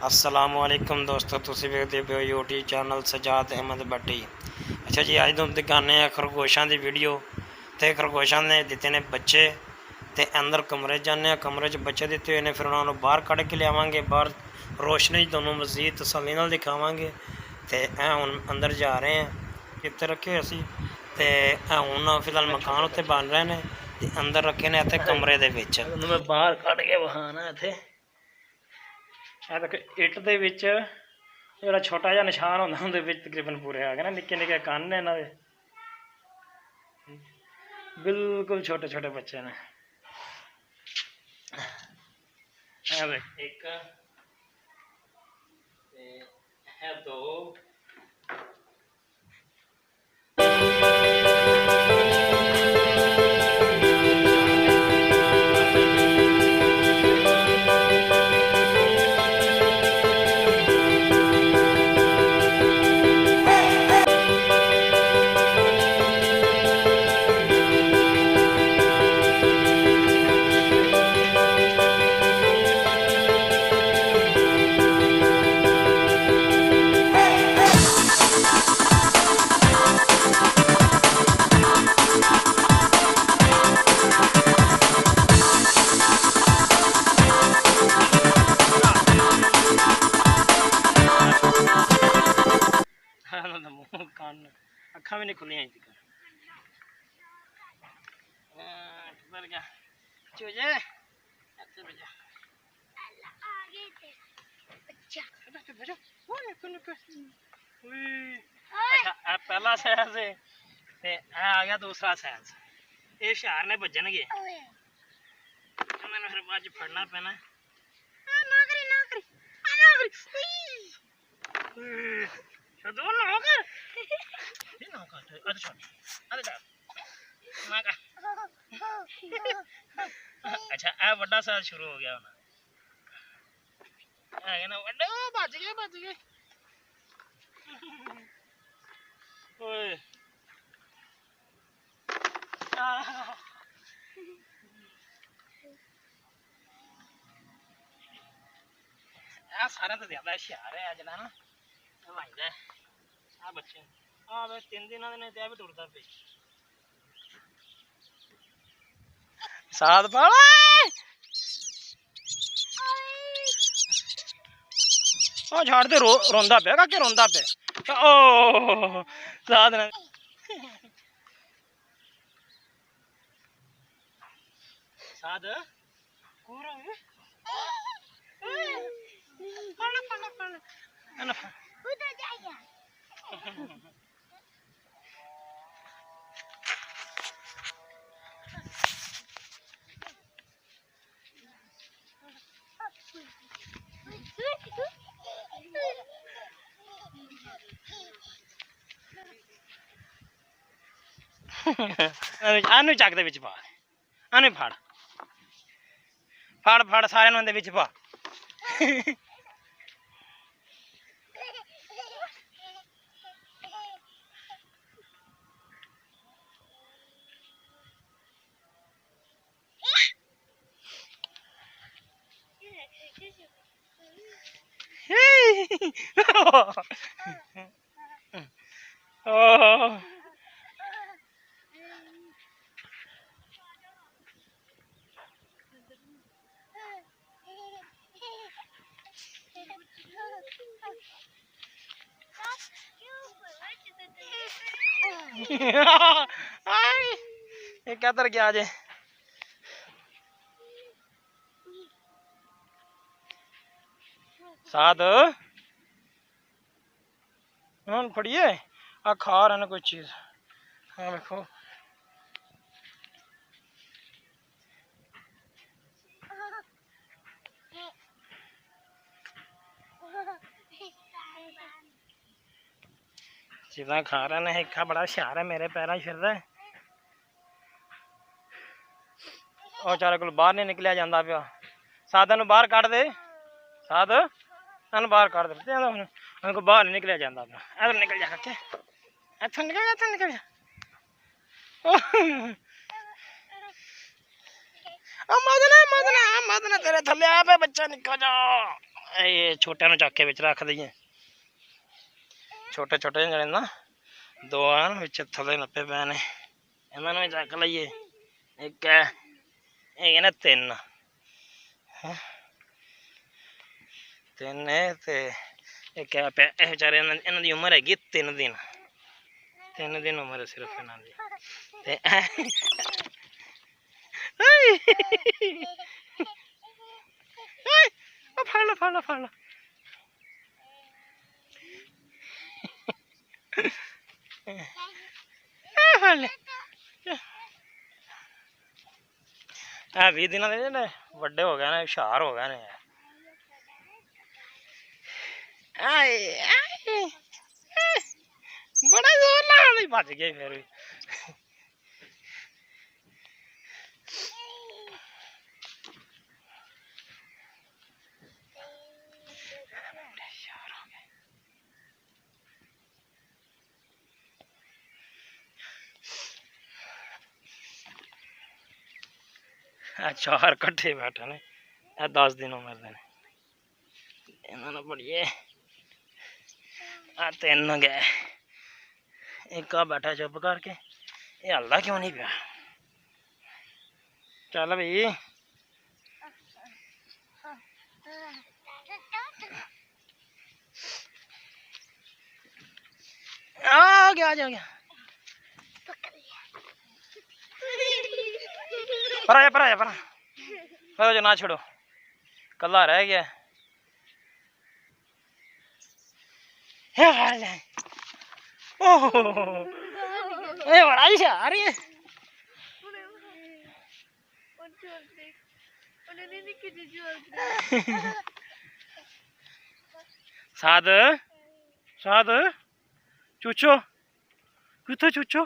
अस्सलामुअलैकुम दोस्तों, तुसीं वेखदे पिओ यूट्यूब चैनल सजाद अहमद भट्टी। अच्छा जी, अज तुम दिखाने खरगोशों की वीडियो। तो खरगोशों ने दिते ने बच्चे, तो अंदर कमरे जाने, कमरे च बच्चे दिते हुए हैं। फिर उन्होंने बाहर कढ़ के लियावांगे, बाहर रोशनी दोनों मजीद तसल्ली नाल दिखावांगे। तो हुण अंदर जा रहे हैं कितने रखे हुए असी। तो हुण फिलहाल मकान उत्ते बन रहे हैं, अंदर रखे ने इत्थे कमरे दे विच। मैं बाहर कढ़ के विखाना इत्थे इट दे विच जोड़ा छोटा जिहा निशान होंदा उहदे विच तकरीबन पूरे आ गए ना। निक्के निक्के कन्न ने इन्हां दे, बिल्कुल छोटे छोटे बच्चे ने। एक है दो कान अखा भी नहीं खुलियां चूजे अच्छा पहला सैज है, आ गया दूसरा सैज। ये हुशियार ने भजन गए, मैंने फिर बाद फड़ना पैना। अच्छा ए बड़ा साल शुरू हो गया ना, बच गए ओए सारे तो ज्यादा हुशियार है अजला ना भजदा आ बच्चे। हाँ बस 3 दिन ने भी टुरदा पे साथ पाला झाड़ दे रोंदा पे का रोंदा पे ओ साथ ने साथ पूरा उधर जाइए। आनू चक दे विच पा, आनू फड़ फड़ फड़ सारे नूं दे विच पा। Oh. ये क्या तर गया जे साथ फड़िए आ खा रहे कोई चीज। हाँ देखो चीज़ा खा रहे हैं। हिक्का बड़ा हुशियार है, मेरे पैर फिर रहा है और चारे को बाहर नहीं निकलिया जाता पिया। साधन बाहर कढ़ दे, साध इन बाहर कढ़ दे, उनको बाहर नहीं निकलिया जाता पिया। इधर निकल जा के, इथों निकल जा, इथों निकल जा। मदना मदना मदना तेरे थले आ पे बच्चा निकल जा। ये छोटे नु चक के विच रख दईए। छोटे छोटे जने ना दो हैं विच थले नप्पे पे ने, इन्हां नु चक लईए। एक है एक ना तीन तीन है ते एक है पे बेचारे इन्हां दी उम्र हैगी 3 दिन। 3 दिन उम्र है सिर्फ इन्हां दी ते फड़ लो फड़ लो फड़ लो। फड़ ले 20 दिन के बड़े हो गए ने, हुशार हो गए ने। बड़ा जोर ला भज गए फिर भी। चार कट्ठे बैठे ने, 10 दिन उम्र दे इन्होंने बढ़िए। 3 गए, एक आ बैठा चुप करके, ये हल्ला क्यों नहीं पिया। चल भाई आ गया आ गया। पर जो ना छोड़ो, कल्ला रह गया। ओह ये बड़ा ही आ रही है। साध साध चूचो कितने चूचो